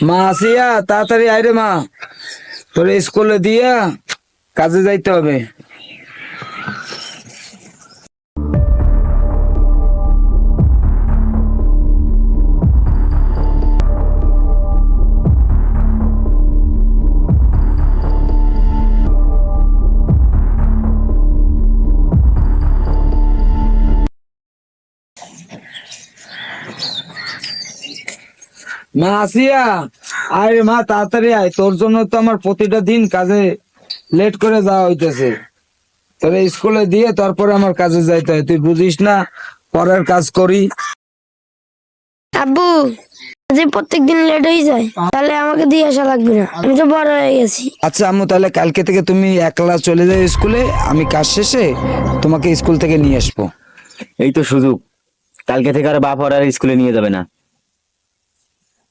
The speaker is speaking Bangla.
মা আসিয়া তাড়াতাড়ি আয় রে মা, তোরে স্কুলে দিয়া কাজে যাইতে হবে। মা আসিয়া আয় রে মা, তাড়াতাড়ি আয়, তোর জন্য তো আমার প্রতিটা দিন কাজে লেট করে যাওয়া হইতেছে। তোরে স্কুলে দিয়ে তারপরে আমার কাজে যাইতে হয়, তুই বুঝিস না পরের কাজ করি। আব্বু, যদি প্রত্যেকদিন লেট হয়ে যায় তাহলে আমাকে দিয়ে আসা লাগবে না, আমি তো বড় হয়ে গেছি। আচ্ছা আম্মু, তাহলে কালকে থেকে তুমি একলা চলে যাও স্কুলে, আমি কাজ শেষে তোমাকে স্কুল থেকে নিয়ে আসবো। এই তো সুযোগ, কালকে থেকে আর বাপ আর স্কুলে নিয়ে যাবে না।